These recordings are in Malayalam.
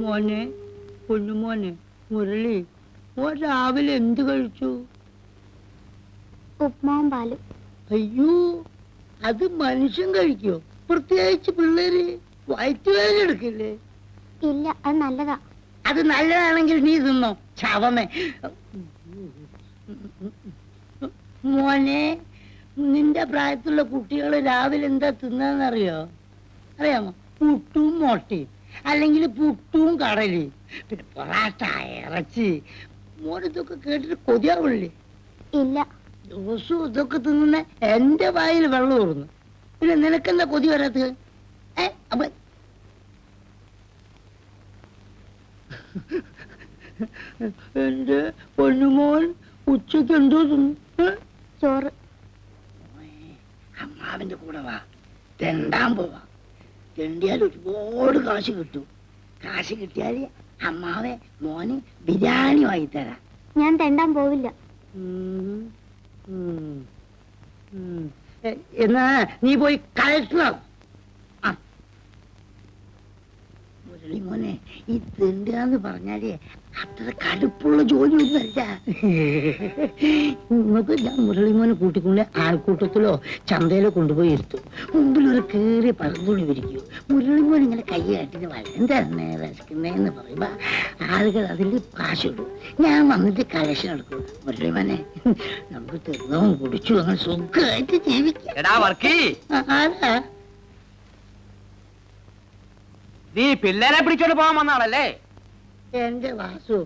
മോനെ, പൊന്നുമോനെ, മുരളി, മോൻ രാവിലെ എന്ത് കഴിച്ചു? ഉപ്മാവും പാലും. അയ്യോ, അത് മനുഷ്യൻ കഴിക്കോ? പ്രത്യേകിച്ച് പിള്ളേര് വയറ്റുവേദന എടുക്കില്ലേ? ഇല്ല, അത് നല്ലതാ. അത് നല്ലതാണെങ്കിൽ നീ തിന്നോ, ചവമേ. മോനെ, നിന്റെ പ്രായത്തിലുള്ള കുട്ടികൾ രാവിലെ എന്താ തിന്നറിയോ? അറിയാമോ? പുട്ടും മുട്ടയും, അല്ലെങ്കിൽ പുട്ടും കടലയും, പിന്നെ പൊറാട്ട, ഇറച്ചി. മോനിതൊക്കെ കേട്ടിട്ട് കൊതിയാവില്ലേ? ഇല്ല. ദിവസവും ഇതൊക്കെ തിന്നുന്ന എന്റെ വായിൽ വെള്ളം ഊറുന്നു. പിന്നെ നിനക്കെന്താ കൊതി വരാത്തത്? അപ്പൊ എന്റെ പൊന്നുമോൻ ഉച്ചക്ക് എന്തോ തിന്നു? ചോറ്. അമ്മാവിന്റെ കൂടെ വാ, തെണ്ടാൻ പോവാ. തെണ്ടിയാൽ ഒരുപാട് കാശ് കിട്ടും. കാശ് കിട്ടിയാല് അമ്മാവെ മോന് ബിരിയാണി വാങ്ങിത്തരാം. ഞാൻ തെണ്ടാൻ പോവില്ല. എന്നാ നീ പോയി കളക്ടറാകും. മുരളി മോനെ, ഈ തെണ്ടാന്ന് പറഞ്ഞാലേ അത്ര കടുപ്പുള്ള ജോലിയൊന്നുമല്ല. നമുക്ക് ഞാൻ മുരളി മോനെ കൂട്ടിക്കൊണ്ട് ആൾക്കൂട്ടത്തിലോ ചന്തയിലോ കൊണ്ടുപോയി ഇരുത്തും. മുമ്പിലൊരു കേറിയ പറന്നുള്ളി വിരിക്കും. മുരളി മോൻ ഇങ്ങനെ കൈ കാട്ടിന് വരന്തന്നെ വിശക്കുന്നേന്ന് പറയുമ്പോ ആളുകൾ അതിൽ കാശിടും. ഞാൻ വന്നിട്ട് കളക്ഷൻ എടുക്കും. മുരളി മോനെ, നമുക്ക് തിന്നവും കുടിച്ചു അങ്ങനെ സുഖമായിട്ട് ജീവിക്കാം. ആരാ? നീ പിള്ളേരെ പിടിച്ചോണ്ട് പോകാൻ വന്നാണല്ലേ? എന്റെ വാസു,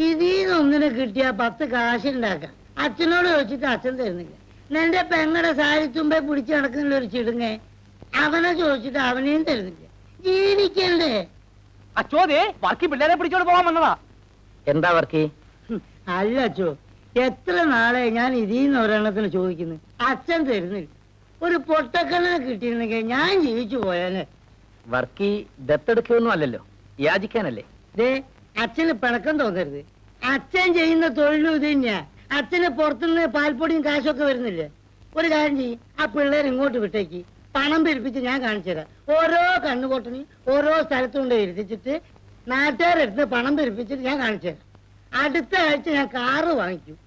ഇതിന്നൊന്നിനെ കിട്ടിയാ 10 കാശുണ്ടാക്കാം. അച്ഛനോട് ചോദിച്ചിട്ട് അച്ഛൻ തരുന്നില്ല. നിന്റെ പെങ്ങടെ സാരിത്തുമ്പെ പിടിച്ചു നടക്കുന്ന ഒരു ചിടുങ്ങെ, അവനെ ചോദിച്ചിട്ട് അവനെയും തരുന്നില്ല. ജീവിക്കണ്ടേ? അച്ചോദേ, വർക്കി പിള്ളേരെ പിടിച്ചോണ്ട് പോകാൻ വന്നതാ. എന്താ വർക്കി? അല്ല അച്ചോ, എത്ര നാളെ ഞാൻ ഇതിന്ന് ഒരെണ്ണത്തിന് ചോദിക്കുന്നു, അച്ഛൻ തരുന്നില്ല. ഒരു പൊട്ടക്കണ്ണനെ കിട്ടിയിരുന്നെങ്കിൽ ഞാൻ ജീവിച്ചു പോയാലേ. വർക്കി ദത്തെടുക്കൊന്നും അല്ലല്ലോ, യാചിക്കാനല്ലേ? ദേ, അച്ഛന് പിണക്കം തോന്നരുത്. അച്ഛൻ ചെയ്യുന്ന തൊഴിലും ഇത് തന്നെയാ. അച്ഛന് പുറത്തുനിന്ന് പാൽപ്പൊടിയും കാശൊക്കെ വരുന്നില്ലേ? ഒരു കാര്യം ചെയ്യും, ആ പിള്ളേർ ഇങ്ങോട്ട് വിട്ടേക്ക്. പണം പിരിപ്പിച്ച് ഞാൻ കാണിച്ചു തരാം. ഓരോ കണ്ണുകൊട്ടിന് ഓരോ സ്ഥലത്തുകൊണ്ട് ഇരുത്തിച്ചിട്ട് നാട്ടുകാരെടുത്ത് പണം പിരിപ്പിച്ചിട്ട് ഞാൻ കാണിച്ചു തരാം. അടുത്ത ആഴ്ച ഞാൻ കാറ് വാങ്ങിക്കും.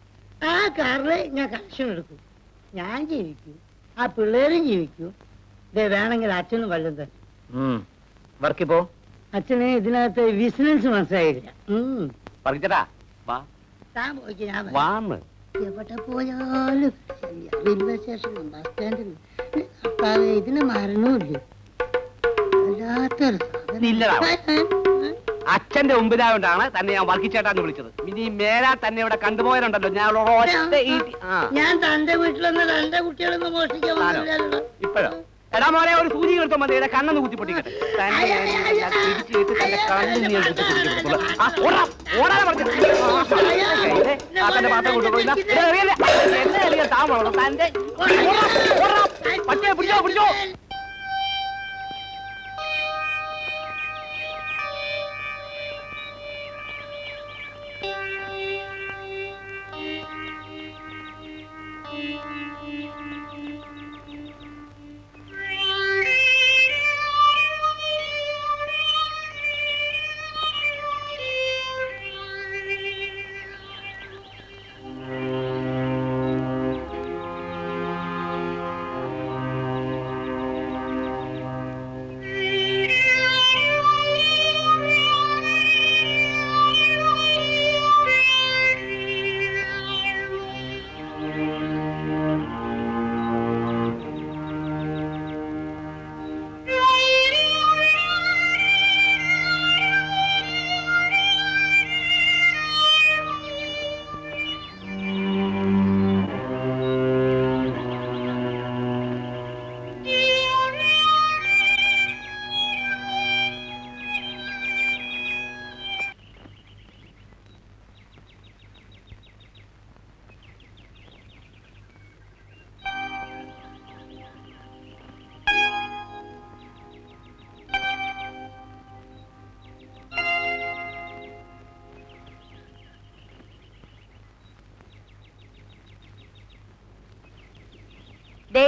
ആ കാറിൽ ഞാൻ കളക്ഷൻ എടുക്കും. ഞാൻ ജീവിക്കും, ആ പിള്ളേരും ജീവിക്കും. ഇതേ വേണമെങ്കിൽ അച്ഛനും വല്ലതും തന്നെ. വർക്കിപ്പോ അച്ഛന് ഇതിനകത്ത് ബിസിനസ് മനസ്സിലായില്ല. താൻ പോയിക്ക്, ഞാൻ എവിടെ പോയാലും റെയിൽവേ സ്റ്റേഷനിലും ബസ് സ്റ്റാൻഡിലും ഇതിന് മരണമില്ല. വല്ലാത്തൊരു അച്ഛന്റെ മുമ്പിലായോണ്ടാണ് തന്നെ ഞാൻ വർക്കിച്ചേട്ടാന്ന് വിളിച്ചത്. ഇനി മേലാ തന്നെ ഇവിടെ കണ്ടുപോയാലുണ്ടല്ലോ ഞാൻ തന്റെ വീട്ടിലൊന്നും തന്റെ കുട്ടികളൊന്നും മോഷ്ടിക്കാൻ വന്നില്ലല്ലോ. ഇപ്പഴോ? എടാ മോനെ, ഒരു സൂചി എടുത്തോ മതി, കണ്ണെന്ന് കുത്തി പൊട്ടിക്കട്ടെ. പറ്റേ പിടിച്ചോ പിടിച്ചോ.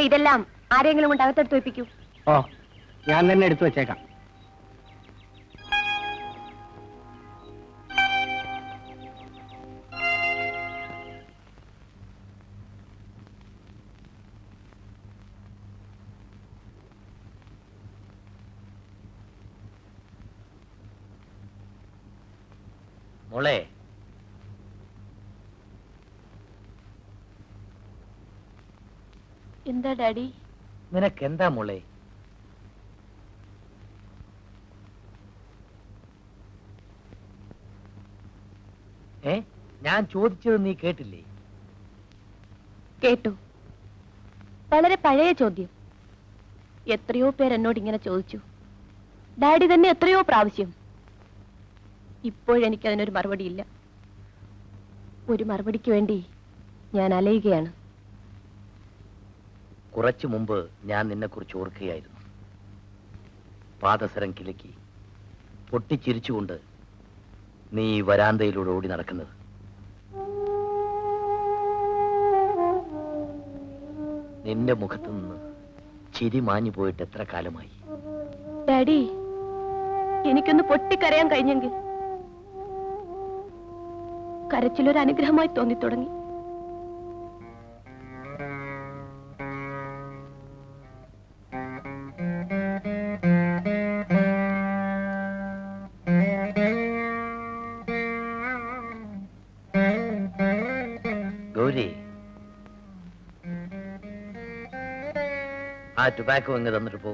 ഇതെല്ലാം ആരെങ്കിലും കൊണ്ട് അകത്തെടുത്ത് വെപ്പിക്കൂ. ഓ, ഞാൻ തന്നെ എടുത്തു വെച്ചേക്കാം. മോളെ, എന്താ ഡാഡി? നിനക്കെന്താ മോളെ? ഞാൻ ചോദിച്ചത് നീ കേട്ടില്ലേ? കേട്ടു. വളരെ പഴയ ചോദ്യം. എത്രയോ പേർ എന്നോട് ഇങ്ങനെ ചോദിച്ചു. ഡാഡി തന്നെ എത്രയോ പ്രാവശ്യം. ഇപ്പോഴെനിക്കതിനൊരു മറുപടിയില്ല. ഒരു മറുപടിക്ക് വേണ്ടി ഞാൻ അലയുകയാണ്. കുറച്ചു മുമ്പ് ഞാൻ നിന്നെക്കുറിച്ച് ഓർക്കുകയായിരുന്നു. പാദസരം കിലുക്കി പൊട്ടിച്ചിരിച്ചുകൊണ്ട് നീ വരാന്തയിലൂടെ ഓടി നടക്കുന്നത്. നിന്റെ മുഖത്തു നിന്ന് ചിരി മാഞ്ഞു പോയിട്ട് എത്ര കാലമായി? ഡാഡി, എനിക്കൊന്ന് പൊട്ടിക്കരയാൻ കഴിഞ്ഞെങ്കിൽ. കരച്ചിലൊരു അനുഗ്രഹമായി തോന്നി തുടങ്ങി. ഗൗരി, ആ ടുബാക്കോ അങ്ങ് തന്നിട്ട് പോ.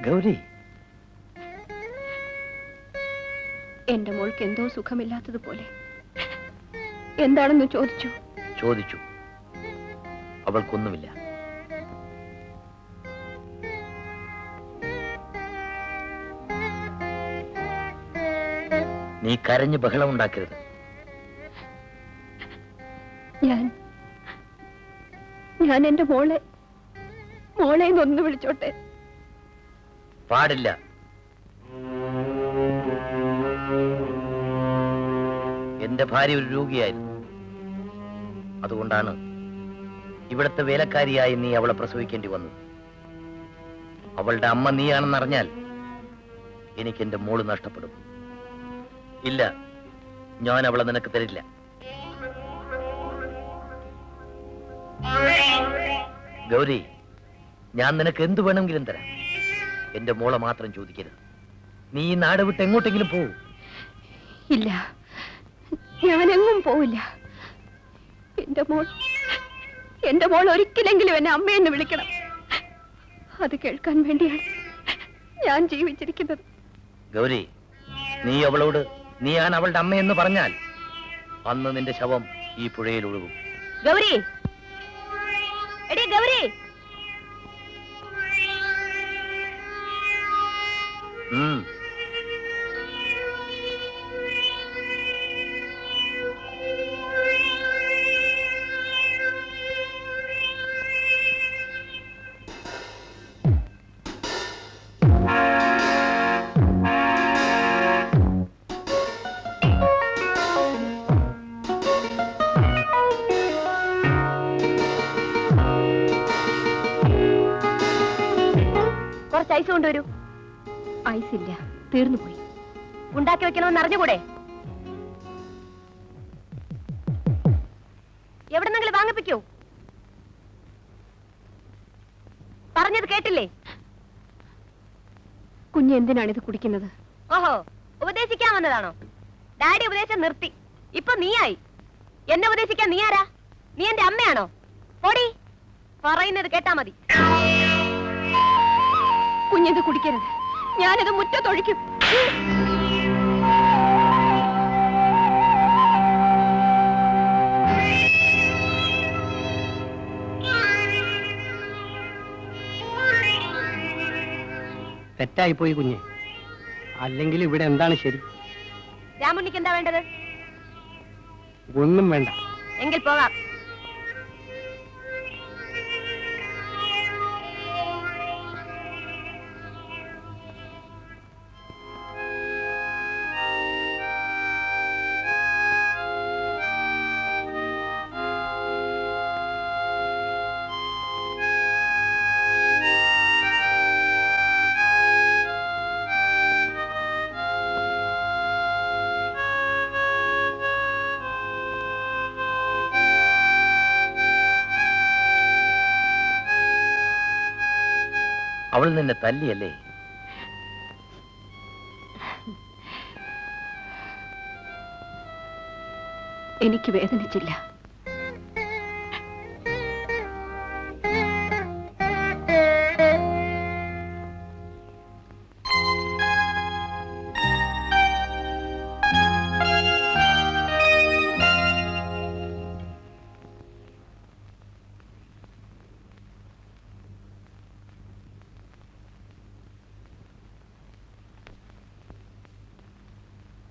ഗൗരി, എന്റെ മോൾക്ക് എന്തോ സുഖമില്ലാത്തതുപോലെ. എന്താണെന്ന് ചോദിച്ചു. ചോദിച്ചു. അവൾക്കൊന്നുമില്ല. നീ കരഞ്ഞ് ബഹളമുണ്ടാക്കരുത്. ഞാൻ എന്റെ മോളെ ഒന്ന് വിളിച്ചോട്ടെ? പാടില്ല. എന്റെ ഭാര്യ ഒരു രോഗിയായിരുന്നു. അതുകൊണ്ടാണ് ഇവിടുത്തെ വേലക്കാരിയായി നീ അവളെ പ്രസവിക്കേണ്ടി വന്നത്. അവളുടെ അമ്മ നീയാണെന്നറിഞ്ഞാൽ എനിക്ക് എന്റെ മോള് നഷ്ടപ്പെടും. ഇല്ല, ഞാൻ അവളെ നിനക്ക് തരില്ല. ഗൗരി, ഞാൻ നിനക്ക് എന്തു വേണമെങ്കിലും തരാം. എന്റെ മോളെ മാത്രം ചോദിക്കരുത്. നീ ഈ നാട് വിട്ട് എങ്ങോട്ടെങ്കിലും പോവൂ. ഇല്ല, ഞാനെങ്ങും പോവില്ല. എന്റെ മോൾ ഒരിക്കലെങ്കിലും എന്നെ അമ്മയെന്ന് വിളിക്കണം. അത് കേൾക്കാൻ വേണ്ടിയാണ് ഞാൻ ജീവിച്ചിരിക്കുന്നത്. ഗൗരി, നീ അവളോട് നീയാണ് അവളുടെ അമ്മയെന്ന് പറഞ്ഞാൽ അന്ന് നിന്റെ ശവം ഈ പുഴയിൽ ഒഴുകും. ഗൗരി, എടീ ഗൗരി. കുറച്ച് ഐസ് കൊണ്ടുവരൂ. ഐസ് ഇല്ല, തീർന്നു പോയി. ഉണ്ടാക്കി വെക്കണമെന്ന് അറിഞ്ഞുകൂടെ? എവിടെന്നെങ്കിലും വാങ്ങിപ്പിക്കൂ. പറഞ്ഞത് കേട്ടില്ലേ? കുഞ്ഞ് എന്തിനാണ് ഇത് കുടിക്കുന്നത്? ഓഹോ, ഉപദേശിക്കാൻ വന്നതാണോ? ഡാഡി ഉപദേശം നിർത്തി. ഇപ്പൊ നീയായി. എന്നെ ഉപദേശിക്കാൻ നീ ആരാ? നീ എന്റെ അമ്മയാണോ? പോടി, പറയുന്നത് കേട്ടാ മതി. കുഞ്ഞിത് കുടിക്കരുത്. ഞാനത് മുറ്റത്തൊഴിക്കും. തെറ്റായിപ്പോയി കുഞ്ഞെ. അല്ലെങ്കിൽ ഇവിടെ എന്താണ് ശരി? രാമുണ്ണിക്ക് എന്താ വേണ്ടത്? ഒന്നും വേണ്ട. എങ്കിൽ പോകാം. അവൾ നിന്നെ തല്ലിയല്ലേ? എനിക്ക് വേദനിച്ചില്ല.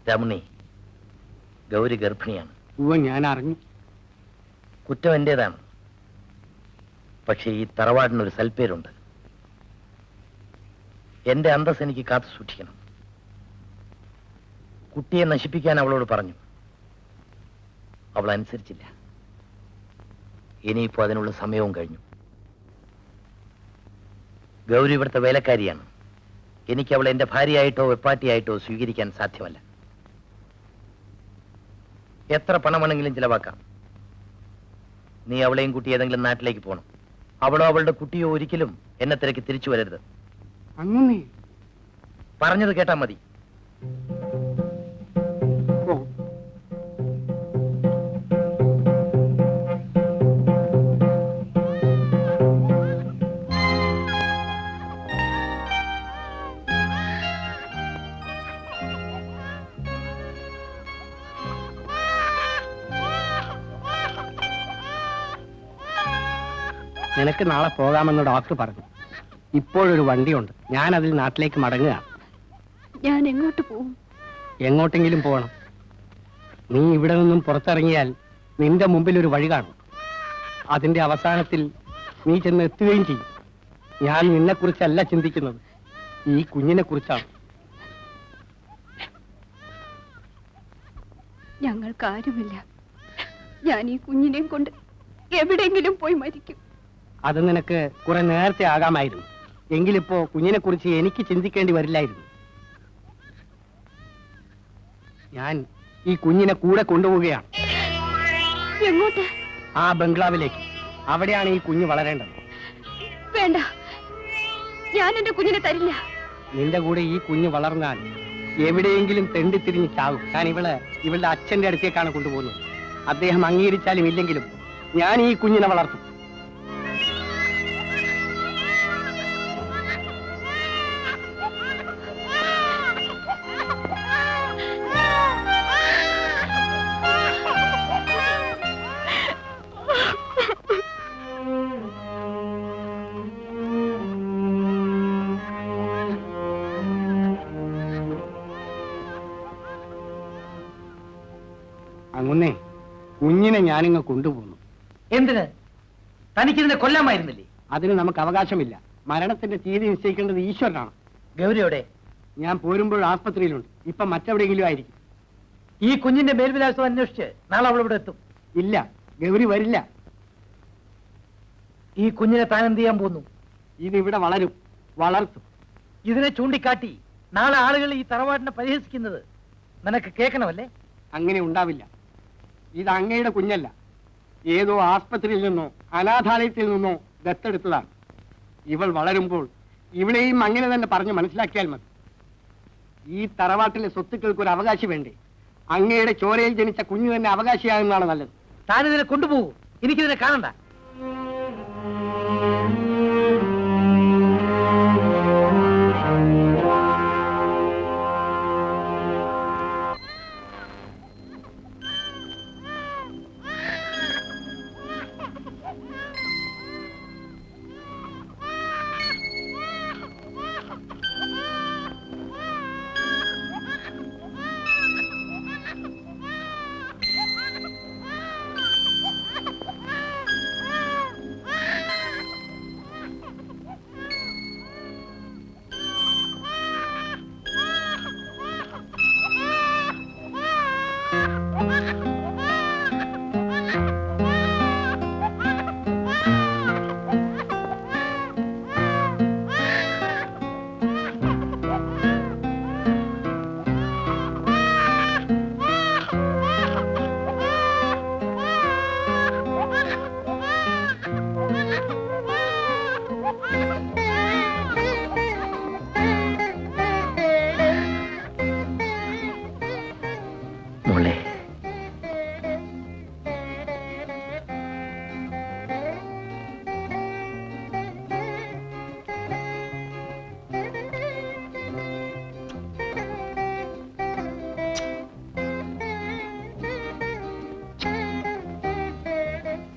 രമണി, ഗൗരി ഗർഭിണിയാണ്. ഞാൻ അറിഞ്ഞു. കുറ്റം എന്റേതാണ്. പക്ഷേ ഈ തറവാടിനൊരു സൽപ്പേരുണ്ട്. എന്റെ അന്തസ് എനിക്ക് കാത്തു സൂക്ഷിക്കണം. കുട്ടിയെ നശിപ്പിക്കാൻ അവളോട് പറഞ്ഞു. അവൾ അനുസരിച്ചില്ല. ഇനിയിപ്പോ അതിനുള്ള സമയവും കഴിഞ്ഞു. ഗൗരി ഇവിടുത്തെ വേലക്കാരിയാണ്. എനിക്ക് അവളെ എന്റെ ഭാര്യയായിട്ടോ വെപ്പാട്ടിയായിട്ടോ സ്വീകരിക്കാൻ സാധ്യമല്ല. എത്ര പണമാണെങ്കിലും ചിലവാക്കാം. നീ അവളെയും കുട്ടി ഏതെങ്കിലും നാട്ടിലേക്ക് പോകണം. അവളോ അവളുടെ കുട്ടിയോ ഒരിക്കലും എന്നെ തിരക്കി തിരിച്ചു വരരുത്. അങ്ങനെ പറഞ്ഞത് കേട്ടാ മതി. നിനക്ക് നാളെ പോകാമെന്ന് ഡോക്ടർ പറഞ്ഞു. ഇപ്പോഴൊരു വണ്ടിയുണ്ട്. ഞാൻ അതിൽ നാട്ടിലേക്ക് മടങ്ങുക. ഞാൻ എങ്ങോട്ട് പോവും? എങ്ങോട്ടെങ്കിലും പോകണം. നീ ഇവിടെ നിന്നും പുറത്തിറങ്ങിയാൽ നിന്റെ മുമ്പിൽ ഒരു വഴി കാണും. അതിന്റെ അവസാനത്തിൽ നീ ചെന്ന് എത്തുകയും ചെയ്യും. ഞാൻ നിന്നെക്കുറിച്ചല്ല ചിന്തിക്കുന്നത്, ഈ കുഞ്ഞിനെ കുറിച്ചാണ്. ഞങ്ങൾക്കാരുമില്ല. ഞാൻ ഈ കുഞ്ഞിനെയും കൊണ്ട് എവിടെയെങ്കിലും പോയി മരിക്കും. അത് നിനക്ക് കുറെ നേരത്തെ ആകാമായിരുന്നു. എങ്കിലിപ്പോ കുഞ്ഞിനെ കുറിച്ച് എനിക്ക് ചിന്തിക്കേണ്ടി വരില്ലായിരുന്നു. ഞാൻ ഈ കുഞ്ഞിനെ കൂടെ കൊണ്ടുപോവുകയാണ്. എങ്ങോട്ട്? ആ ബംഗ്ലാവിലേക്ക്. അവിടെയാണ് ഈ കുഞ്ഞ് വളരേണ്ടത്. വേണ്ട, ഞാൻ എന്റെ കുഞ്ഞിനെ തരില്ല. നിന്റെ കൂടെ ഈ കുഞ്ഞ് വളർന്നാൽ എവിടെയെങ്കിലും തെണ്ടിത്തിരിഞ്ഞ് ചാവും. ഞാൻ ഇവളുടെ അച്ഛന്റെ അടുത്തേക്കാണ് കൊണ്ടുപോകുന്നത്. അദ്ദേഹം അംഗീകരിച്ചാലും ഇല്ലെങ്കിലും ഞാൻ ഈ കുഞ്ഞിനെ വളർത്തും. അങ്ങുന്നേ, കുഞ്ഞിനെ ഞാനിങ്ങ് കൊണ്ടുപോകുന്നു. എന്തിന്? തനിക്കിതിനെ കൊല്ലാമായിരുന്നില്ലേ? അതിന് നമുക്ക് അവകാശമില്ല. മരണത്തിന്റെ തീയതി നിശ്ചയിക്കേണ്ടത് ഈശ്വരനാണ്. ഗൗരിയോടെ? ഞാൻ പോരുമ്പോൾ ആസ്പത്രിയിലുണ്ട്. ഇപ്പൊ മറ്റെവിടെയെങ്കിലും ആയിരിക്കും. ഈ കുഞ്ഞിന്റെ മേൽവിലാസം അന്വേഷിച്ച് നാളെ അവൾ ഇവിടെ എത്തും. ഇല്ല, ഗൗരി വരില്ല. ഈ കുഞ്ഞിനെ താൻ എന്ത് ചെയ്യാൻ പോകുന്നു? ഇതിവിടെ വളരും, വളർത്തും. ഇതിനെ ചൂണ്ടിക്കാട്ടി നാളെ ആളുകൾ ഈ തറവാടിനെ പരിഹസിക്കുന്നത് നിനക്ക് കേൾക്കണമല്ലേ? അങ്ങനെ ഉണ്ടാവില്ല. ഇത് അങ്ങയുടെ കുഞ്ഞല്ല. ഏതോ ആസ്പത്രിയിൽ നിന്നോ അനാഥാലയത്തിൽ നിന്നോ ദത്തെടുത്തതാണ്. ഇവൾ വളരുമ്പോൾ ഇവിടെയും അങ്ങനെ തന്നെ പറഞ്ഞ് മനസ്സിലാക്കിയാൽ മതി. ഈ തറവാട്ടിലെ സ്വത്തുക്കൾക്ക് ഒരു അവകാശി വേണ്ടേ? അങ്ങയുടെ ചോരയിൽ ജനിച്ച കുഞ്ഞു തന്നെ അവകാശിയാകുന്നതാണ് നല്ലത്. താനിതിനെ കൊണ്ടുപോകൂ. എനിക്കിതിനെ കാണണ്ട.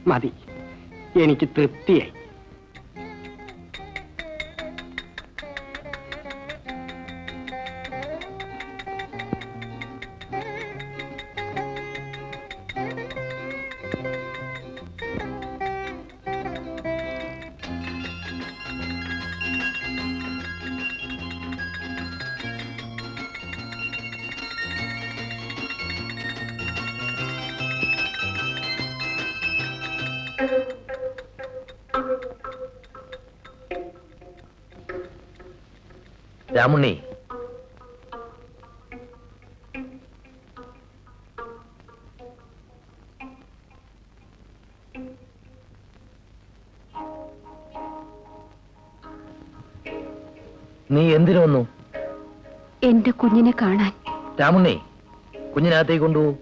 മതി, എനിക്ക് തൃപ്തിയായി. രാമുണ്ണി, നീ എന്തിനു വന്നു? എന്റെ കുഞ്ഞിനെ കാണാൻ. രാമുണ്ണി, കുഞ്ഞിനകത്തേക്ക് കൊണ്ടുപോകൂ.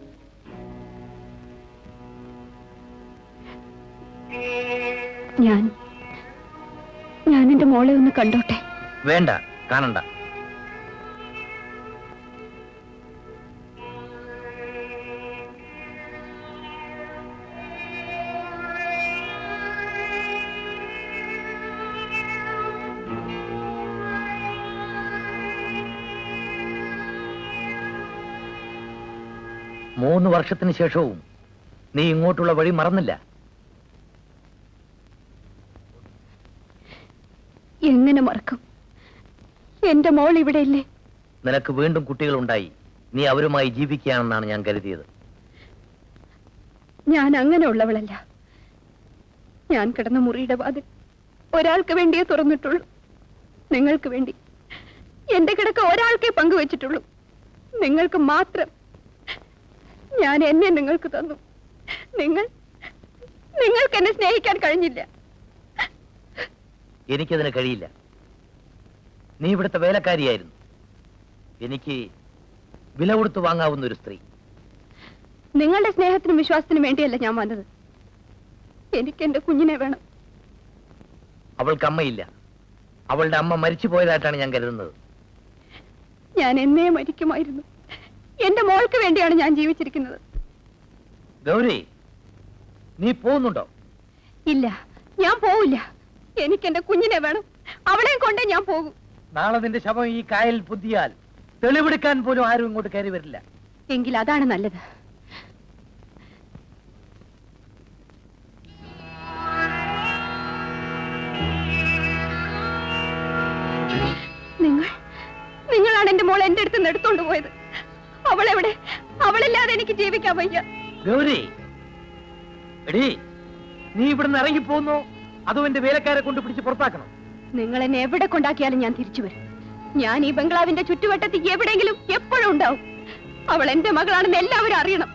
ഞാൻ എന്റെ മോളെ ഒന്ന് കണ്ടോട്ടെ. വേണ്ട, കാണണ്ട. മൂന്ന് വർഷത്തിന് ശേഷവും നീ ഇങ്ങോട്ടുള്ള വഴി മറന്നില്ല. എങ്ങനെ മറക്കും? എന്റെ മോൾ ഇവിടെ ഇല്ലേ? നിനക്ക് വീണ്ടും കുട്ടികളുണ്ടായി. നീ അവരുമായി ജീവിക്കുകയാണെന്നാണ് ഞാൻ കരുതിയത്. ഞാൻ അങ്ങനെയുള്ളവളല്ല. ഞാൻ കിടന്ന മുറിയുടെ വാതിൽ ഒരാൾക്ക് വേണ്ടിയേ തുറന്നിട്ടുള്ളൂ. നിങ്ങൾക്ക് വേണ്ടി. എന്റെ കിടക്ക ഒരാൾക്കേ പങ്കുവച്ചിട്ടുള്ളൂ, നിങ്ങൾക്ക് മാത്രം. ഞാൻ എന്നെ നിങ്ങൾക്ക് തന്നു. നിങ്ങൾക്ക് എന്നെ സ്നേഹിക്കാൻ കഴിഞ്ഞില്ല. എനിക്കതിന് കഴിയില്ല. നീ ഇവിടുത്തെ വേലക്കാരിയായിരുന്നു. എനിക്ക് വില കൊടുത്ത് വാങ്ങാവുന്ന ഒരു സ്ത്രീ. നിങ്ങളുടെ സ്നേഹത്തിനും വിശ്വാസത്തിനും വേണ്ടിയല്ല ഞാൻ വന്നത്. എനിക്ക് എന്റെ കുഞ്ഞിനെ വേണം. അവൾക്ക് അമ്മയില്ല. അവളുടെ അമ്മ മരിച്ചു പോയതായിട്ടാണ് ഞാൻ കരുതുന്നത്. ഞാൻ എന്നേ മരിക്കുമായിരുന്നു. എന്റെ മോൾക്ക് വേണ്ടിയാണ് ഞാൻ ജീവിച്ചിരിക്കുന്നത്. ഗൗരി, നീ പോകുന്നുണ്ടോ? ഇല്ല, ഞാൻ പോവില്ല. എനിക്ക് എന്റെ കുഞ്ഞിനെ വേണം. അവളെയും കൊണ്ടേ ഞാൻ പോകും. നാളെ നിന്റെ ശവം ഈ കായൽ പുതിയാൽ തെളിവെടുക്കാൻ പോലും ആരും ഇങ്ങോട്ട് കയറി വരില്ല. എങ്കിൽ അതാണ് നല്ലത്. നിങ്ങളാണ് എന്റെ മോളെ എന്റെ അടുത്ത് എടുത്തോണ്ട് പോയത്. അവളെവിടെ? അവളില്ലാതെ എനിക്ക് ജീവിക്കാൻ വയ്യ. ഗൗരി, എടീ, നീ ഇവിടുന്ന് ഇറങ്ങി പോന്നോ അതോ എന്റെ വേലക്കാരെ കൊണ്ട് പിടിച്ച് പുറത്താക്കണം? നിങ്ങൾ എന്നെ എവിടെ കൊണ്ടാക്കിയാലും ഞാൻ തിരിച്ചു വരും. ഞാൻ ഈ ബംഗ്ലാവിന്റെ ചുറ്റുവട്ടത്തിൽ എവിടെയെങ്കിലും എപ്പോഴും ഉണ്ടാവും. അവൾ എന്റെ മകളാണെന്ന് എല്ലാവരും അറിയണം.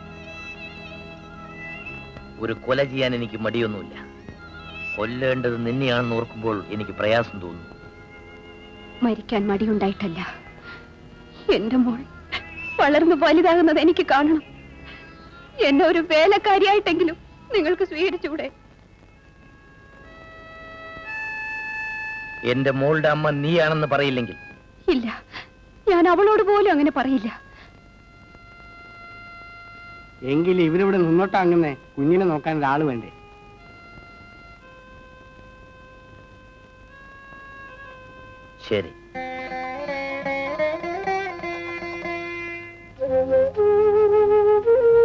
ഒരു കൊല ചെയ്യാൻ എനിക്ക് മടിയൊന്നുമില്ല. കൊല്ലേണ്ടത് നിന്നെയാണെന്ന് ഓർക്കുമ്പോൾ എനിക്ക് പ്രയാസം തോന്നുന്നു. മരിക്കാൻ മടിയുണ്ടായിട്ടല്ല. എന്റെ മോൾ വളർന്നു വലുതാകുന്നത് എനിക്ക് കാണണം. എന്നെ ഒരു വേലക്കാരിയായിട്ടെങ്കിലും നിങ്ങൾക്ക് സ്വീകരിച്ചുകൂടെ? എന്റെ മോളുടെ അമ്മ നീയാണെന്ന് പറയില്ലെങ്കിൽ? ഇല്ല, ഞാൻ അവളോട് പോലും അങ്ങനെ പറയില്ല. എങ്കിൽ ഇവരിവിടെ നിന്നോട്ടാ അങ്ങനെ കുഞ്ഞിനെ നോക്കാൻ ഒരാൾ വേണ്ടേ? ശരി.